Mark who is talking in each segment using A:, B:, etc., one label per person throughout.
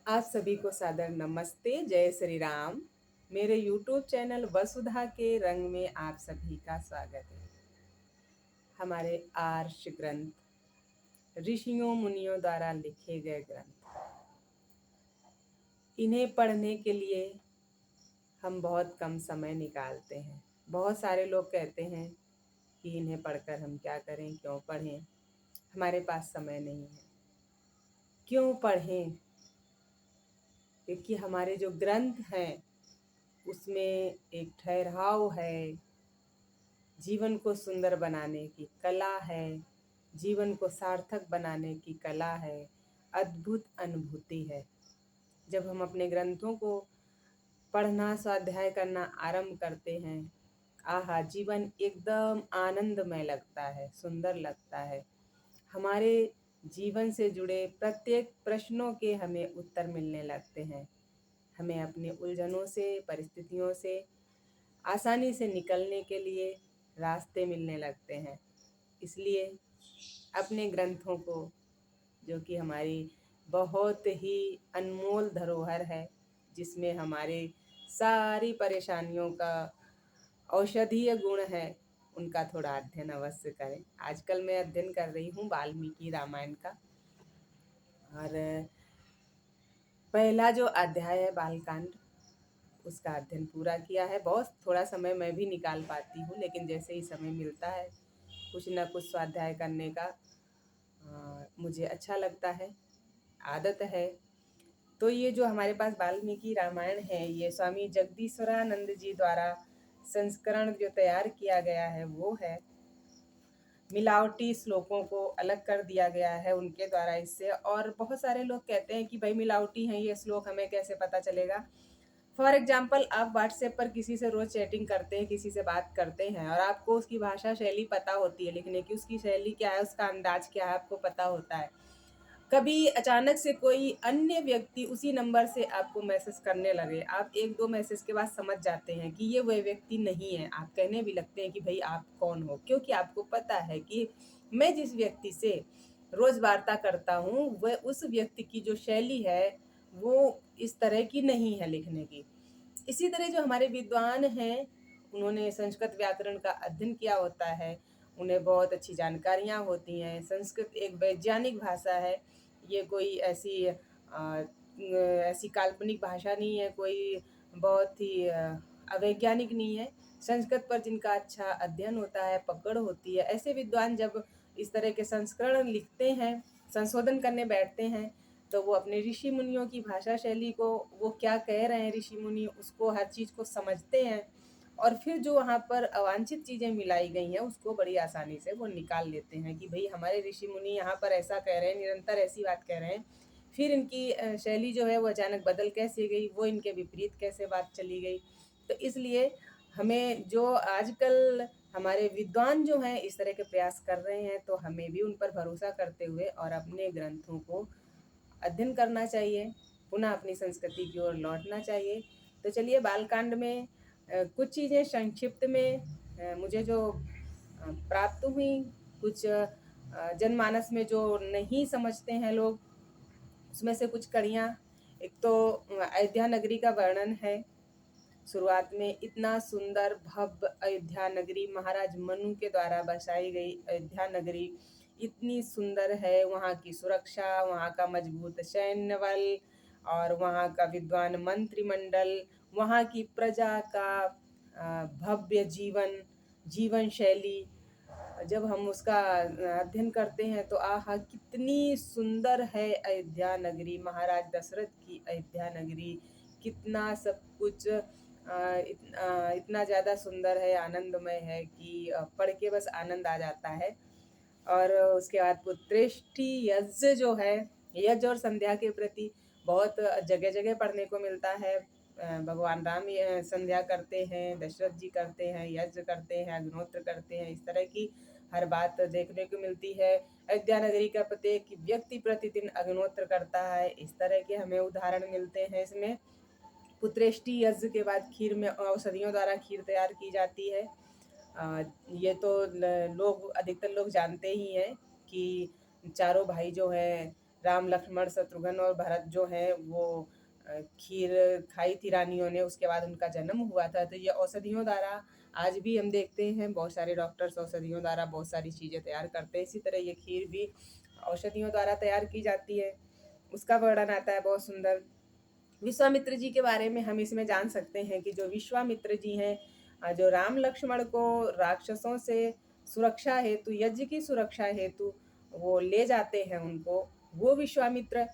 A: आप सभी को सादर नमस्ते, जय श्री राम। मेरे YouTube चैनल वसुधा के रंग में आप सभी का स्वागत है। हमारे आर्ष ग्रंथ ऋषियों मुनियों द्वारा लिखे गए ग्रंथ, इन्हें पढ़ने के लिए हम बहुत कम समय निकालते हैं। बहुत सारे लोग कहते हैं कि इन्हें पढ़कर हम क्या करें, क्यों पढ़ें, हमारे पास समय नहीं है। क्यों पढ़ें? क्योंकि हमारे जो ग्रंथ हैं उसमें एक ठहराव है, जीवन को सुंदर बनाने की कला है, जीवन को सार्थक बनाने की कला है, अद्भुत अनुभूति है। जब हम अपने ग्रंथों को पढ़ना, स्वाध्याय करना आरंभ करते हैं, आहा, जीवन एकदम आनंदमय लगता है, सुंदर लगता है। हमारे जीवन से जुड़े प्रत्येक प्रश्नों के हमें उत्तर मिलने लगते हैं। हमें अपनी उलझनों से, परिस्थितियों से आसानी से निकलने के लिए रास्ते मिलने लगते हैं। इसलिए अपने ग्रंथों को, जो कि हमारी बहुत ही अनमोल धरोहर है, जिसमें हमारे सारी परेशानियों का औषधीय गुण है, उनका थोड़ा अध्ययन अवश्य करें। आजकल मैं अध्ययन कर रही हूँ वाल्मीकि रामायण का, और पहला जो अध्याय है बालकांड, उसका अध्ययन पूरा किया है। बहुत थोड़ा समय मैं भी निकाल पाती हूँ, लेकिन जैसे ही समय मिलता है कुछ न कुछ स्वाध्याय करने का मुझे अच्छा लगता है, आदत है। तो ये जो हमारे पास वाल्मीकि रामायण है, ये स्वामी जगदीश्वरानंद जी द्वारा संस्करण जो तैयार किया गया है वो है। मिलावटी श्लोकों को अलग कर दिया गया है उनके द्वारा इससे। और बहुत सारे लोग कहते हैं कि भाई मिलावटी हैं ये श्लोक, हमें कैसे पता चलेगा। फॉर एग्जाम्पल, आप व्हाट्सएप पर किसी से रोज चैटिंग करते हैं, किसी से बात करते हैं, और आपको उसकी भाषा शैली पता होती है, लिखने की उसकी शैली क्या है, उसका अंदाज क्या है, आपको पता होता है। कभी अचानक से कोई अन्य व्यक्ति उसी नंबर से आपको मैसेज करने लगे, आप एक दो मैसेज के बाद समझ जाते हैं कि ये वह व्यक्ति नहीं है। आप कहने भी लगते हैं कि भाई आप कौन हो, क्योंकि आपको पता है कि मैं जिस व्यक्ति से रोज वार्ता करता हूँ वह उस व्यक्ति की जो शैली है वो इस तरह की नहीं है लिखने की। इसी तरह जो हमारे विद्वान हैं, उन्होंने संस्कृत व्याकरण का अध्ययन किया होता है, उन्हें बहुत अच्छी जानकारियाँ होती हैं। संस्कृत एक वैज्ञानिक भाषा है, ये कोई ऐसी काल्पनिक भाषा नहीं है, कोई बहुत ही अवैज्ञानिक नहीं है। संस्कृत पर जिनका अच्छा अध्ययन होता है, पकड़ होती है, ऐसे विद्वान जब इस तरह के संस्करण लिखते हैं, संशोधन करने बैठते हैं, तो वो अपने ऋषि मुनियों की भाषा शैली को, वो क्या कह रहे हैं ऋषि मुनि, उसको हर चीज़ को समझते हैं, और फिर जो वहाँ पर अवांछित चीज़ें मिलाई गई हैं उसको बड़ी आसानी से वो निकाल लेते हैं कि भाई हमारे ऋषि मुनि यहाँ पर ऐसा कह रहे हैं, निरंतर ऐसी बात कह रहे हैं, फिर इनकी शैली जो है वो अचानक बदल कैसे गई, वो इनके विपरीत कैसे बात चली गई। तो इसलिए हमें जो आजकल हमारे विद्वान जो हैं इस तरह के प्रयास कर रहे हैं, तो हमें भी उन पर भरोसा करते हुए और अपने ग्रंथों को अध्ययन करना चाहिए, पुनः अपनी संस्कृति की ओर लौटना चाहिए। तो चलिए बालकांड में कुछ चीज़ें संक्षिप्त में मुझे जो प्राप्त हुई, कुछ जनमानस में जो नहीं समझते हैं लोग, उसमें से कुछ कड़ियाँ। एक तो अयोध्या नगरी का वर्णन है। शुरुआत में इतना सुंदर भव्य अयोध्या नगरी, महाराज मनु के द्वारा बसाई गई अयोध्या नगरी इतनी सुंदर है। वहाँ की सुरक्षा, वहाँ का मजबूत सैन्य बल, और वहाँ का विद्वान मंत्रिमंडल, वहाँ की प्रजा का भव्य जीवन शैली, जब हम उसका अध्ययन करते हैं तो आहा, कितनी सुंदर है अयोध्या नगरी, महाराज दशरथ की अयोध्या नगरी। कितना सब कुछ इतना ज़्यादा सुंदर है, आनंदमय है कि पढ़ के बस आनंद आ जाता है। और उसके बाद पुत्रेष्टि यज्ञ जो है, यज्ञ और संध्या के प्रति बहुत जगह जगह पढ़ने को मिलता है। भगवान राम संध्या करते हैं, दशरथ जी करते हैं, यज्ञ करते हैं, अग्निहोत्र करते हैं, इस तरह की हर बात देखने को मिलती है। अयोध्या नगरी का प्रत्येक व्यक्ति प्रतिदिन अग्निहोत्र करता है, इस तरह के हमें उदाहरण मिलते हैं इसमें। पुत्रेष्टि यज्ञ के बाद खीर में औषधियों द्वारा खीर तैयार की जाती है। ये तो लोग, अधिकतर लोग जानते ही हैं कि चारों भाई जो हैं, राम लक्ष्मण शत्रुघ्न और भरत जो हैं वो खीर खाई थी रानियों ने, उसके बाद उनका जन्म हुआ था। तो ये औषधियों द्वारा आज भी हम देखते हैं बहुत सारे डॉक्टर्स औषधियों द्वारा बहुत सारी चीज़ें तैयार करते हैं। इसी तरह ये खीर भी औषधियों द्वारा तैयार की जाती है। उसका वर्णन आता है बहुत सुंदर। विश्वामित्र जी के बारे में हम इसमें जान सकते हैं कि जो विश्वामित्र जी हैं, जो राम लक्ष्मण को राक्षसों से सुरक्षा हेतु, यज्ञ की सुरक्षा हेतु वो ले जाते हैं उनको, वो विश्वामित्र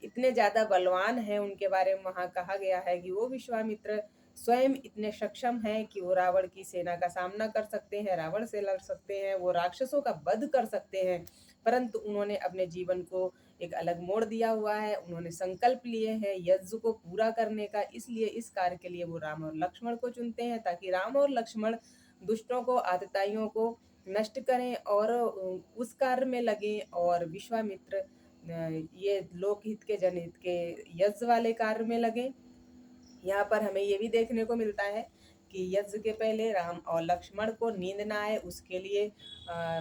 A: इतने ज़्यादा बलवान हैं। उनके बारे में वहाँ कहा गया है कि वो विश्वामित्र स्वयं इतने सक्षम हैं कि वो रावण की सेना का सामना कर सकते हैं, रावण से लड़ सकते हैं, वो राक्षसों का वध कर सकते हैं। परंतु उन्होंने अपने जीवन को एक अलग मोड़ दिया हुआ है। उन्होंने संकल्प लिए हैं यज्ञ को पूरा करने का, इसलिए इस कार्य के लिए वो राम और लक्ष्मण को चुनते हैं, ताकि राम और लक्ष्मण दुष्टों को, आतताइयों को नष्ट करें और उस कार्य में लगे, और विश्वामित्र ये लोकहित के, जनहित के यज्ञ वाले कार्य में लगे। यहाँ पर हमें ये भी देखने को मिलता है कि यज्ञ के पहले राम और लक्ष्मण को नींद ना आए, उसके लिए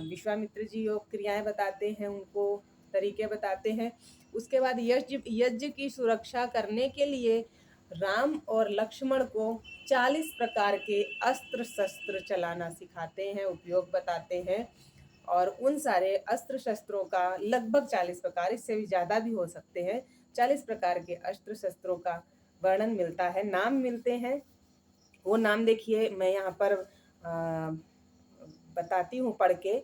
A: विश्वामित्र जी योग क्रियाएं बताते हैं, उनको तरीके बताते हैं। उसके बाद यज्ञ की सुरक्षा करने के लिए राम और लक्ष्मण को 40 प्रकार के अस्त्र शस्त्र चलाना सिखाते हैं, उपयोग बताते हैं। और उन सारे अस्त्र शस्त्रों का लगभग 40 प्रकार, इससे भी ज़्यादा भी हो सकते हैं, 40 प्रकार के अस्त्र शस्त्रों का वर्णन मिलता है, नाम मिलते हैं। वो नाम देखिए, मैं यहाँ पर बताती हूँ पढ़ के।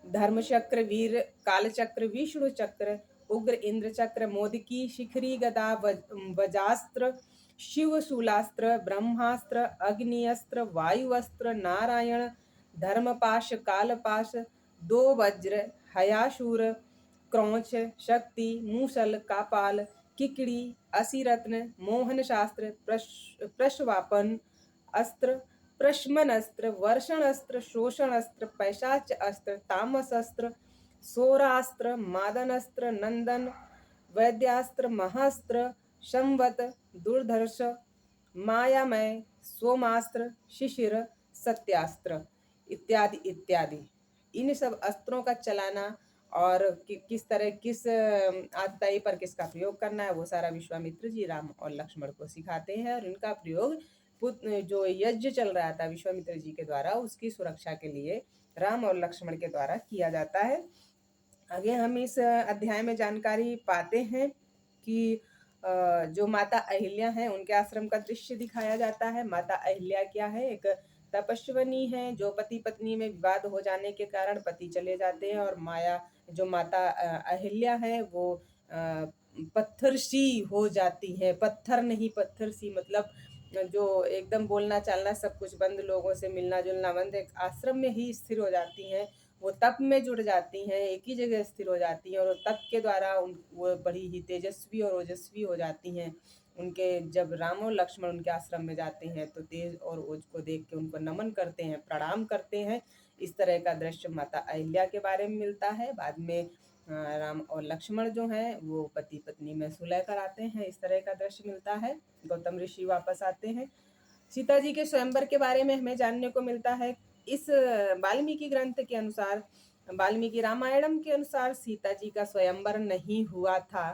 A: धर्मचक्र, वीर कालचक्र, विष्णु चक्र, उग्र इंद्र चक्र, मोदकी, शिखरी गदा, वजास्त्र, शिव शूलास्त्र, ब्रह्मास्त्र, अग्नियस्त्र, वायुअस्त्र, नारायण, धर्मपाश, कालपाश, दो वज्र, हयाशूर, क्रौच, शक्ति, मूसल, कापाल, किकड़ी, असिरत्न, मोहन शास्त्र, प्रश्वापन अस्त्र, प्रशमन अस्त्र, वर्षण अस्त्र, शोषण अस्त्र, पैशाच अस्त्र, तामस अस्त्र, सोरास्त्र, मादन अस्त्र, नंदन, वैद्यास्त्र, महास्त्र, संवत, दुर्धर्ष, मायामय, सोमास्त्र, शिशिर, सत्यास्त्र इत्यादि इत्यादि। इन सब अस्त्रों का चलाना और किस तरह, किस आतताई पर किसका प्रयोग करना है, वो सारा विश्वामित्र जी राम और लक्ष्मण को सिखाते हैं। और इनका प्रयोग जो यज्ञ चल रहा था विश्वामित्र जी के द्वारा, उसकी सुरक्षा के लिए राम और लक्ष्मण के द्वारा किया जाता है। आगे हम इस अध्याय में जानकारी पाते हैं कि जो माता अहिल्या हैं, उनके आश्रम का दृश्य दिखाया जाता है। माता अहिल्या क्या है? एक तपस्विनी है, जो पति पत्नी में विवाद हो जाने के कारण पति चले जाते हैं, और माया जो माता अहिल्या है वो पत्थर सी हो जाती है। पत्थर नहीं, पत्थर सी मतलब जो एकदम बोलना चालना सब कुछ बंद, लोगों से मिलना जुलना बंद, एक आश्रम में ही स्थिर हो जाती हैं। वो तप में जुड़ जाती हैं, एक ही जगह स्थिर हो जाती हैं, और तप के द्वारा वो बड़ी ही तेजस्वी और ओजस्वी हो जाती हैं। उनके जब राम और लक्ष्मण उनके आश्रम में जाते हैं तो तेज और ओज को देख के उनको नमन करते हैं, प्रणाम करते हैं। इस तरह का दृश्य माता अहिल्या के बारे में मिलता है। बाद में राम और लक्ष्मण जो हैं वो पति पत्नी में सुलह कराते हैं, इस तरह का दृश्य मिलता है। गौतम ऋषि वापस आते हैं। सीता जी के स्वयंवर के बारे में हमें जानने को मिलता है। इस वाल्मीकि ग्रंथ के अनुसार, वाल्मीकि रामायणम के अनुसार सीता जी का स्वयंवर नहीं हुआ था,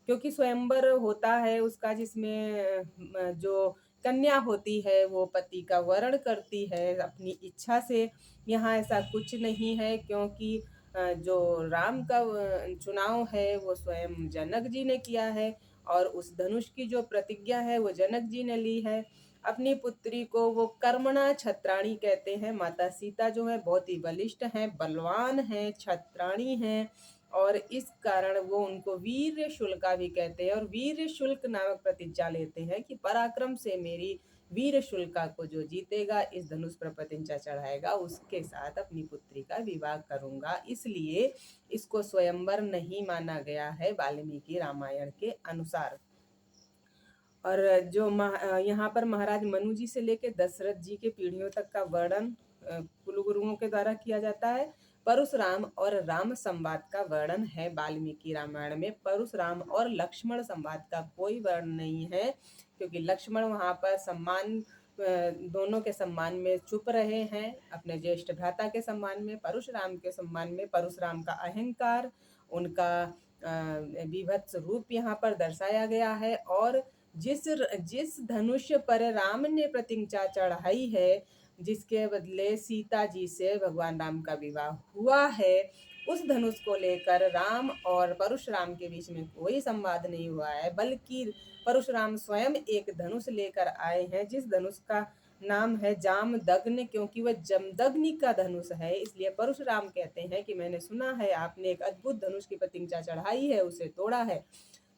A: क्योंकि स्वयंवर होता है उसका जिसमें जो कन्या होती है वो पति का वरण करती है अपनी इच्छा से। यहाँ ऐसा कुछ नहीं है, क्योंकि जो राम का चुनाव है वो स्वयं जनक जी ने किया है, और उस धनुष की जो प्रतिज्ञा है वो जनक जी ने ली है। अपनी पुत्री को वो कर्मणा छत्राणी कहते हैं। माता सीता जो है बहुत ही बलिष्ठ हैं, बलवान हैं, छत्राणी हैं, और इस कारण वो उनको वीर शुल्का भी कहते हैं, और वीर शुल्क नामक प्रतिज्ञा लेते हैं कि पराक्रम से मेरी वीर शुल्का को जो जीतेगा, इस धनुष पर प्रतिज्ञा चढ़ाएगा, उसके साथ अपनी पुत्री का विवाह करूंगा। इसलिए इसको स्वयंवर नहीं माना गया है वाल्मीकि रामायण के अनुसार। और जो यहाँ पर महाराज मनु जी से लेकर दशरथ जी के पीढ़ियों तक का वर्णन कुलगुरुओं के द्वारा किया जाता है। परशुराम और राम संवाद का वर्णन है वाल्मीकि रामायण में। परशुराम और लक्ष्मण संवाद का कोई वर्णन नहीं है, क्योंकि लक्ष्मण वहाँ पर सम्मान, दोनों के सम्मान में चुप रहे हैं, अपने ज्येष्ठ भ्राता के सम्मान में, परशुराम के सम्मान में। परशुराम का अहंकार, उनका विभत्स रूप यहाँ पर दर्शाया गया है। और जिस धनुष पर राम ने प्रतिज्ञा चढ़ाई है, जिसके बदले सीता जी से भगवान राम का विवाह हुआ है, उस धनुष को लेकर राम और परशुराम के बीच में कोई संवाद नहीं हुआ है, बल्कि परशुराम स्वयं एक धनुष लेकर आए हैं, जिस धनुष का नाम है जामदग्नि, क्योंकि वह जमदग्नि का धनुष है। इसलिए परशुराम कहते हैं कि मैंने सुना है आपने एक अद्भुत धनुष की प्रतिज्ञा चढ़ाई है, उसे तोड़ा है,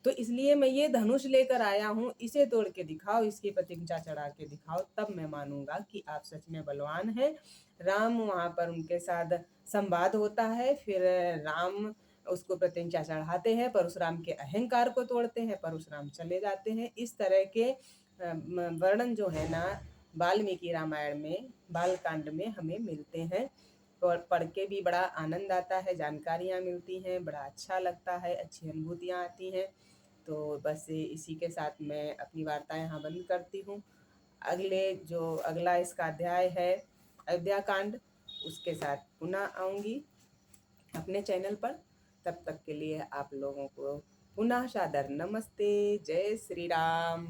A: तो इसलिए मैं ये धनुष लेकर आया हूँ, इसे तोड़ के दिखाओ, इसकी प्रतिज्ञा चढ़ा के दिखाओ, तब मैं मानूंगा कि आप सच में बलवान हैं। राम वहाँ पर उनके साथ संवाद होता है, फिर राम उसको प्रतिज्ञा चढ़ाते हैं, परशुराम के अहंकार को तोड़ते हैं, परशुराम चले जाते हैं। इस तरह के वर्णन जो है ना वाल्मीकि रामायण में बालकांड में हमें मिलते हैं, और पढ़ के भी बड़ा आनंद आता है, जानकारियाँ मिलती हैं, बड़ा अच्छा लगता है, अच्छी अनुभूतियाँ आती हैं। तो बस इसी के साथ मैं अपनी वार्ता यहाँ बंद करती हूँ। अगला इसका अध्याय है अयोध्या कांड, उसके साथ पुनः आऊँगी अपने चैनल पर। तब तक के लिए आप लोगों को पुनः सादर नमस्ते। जय श्री राम।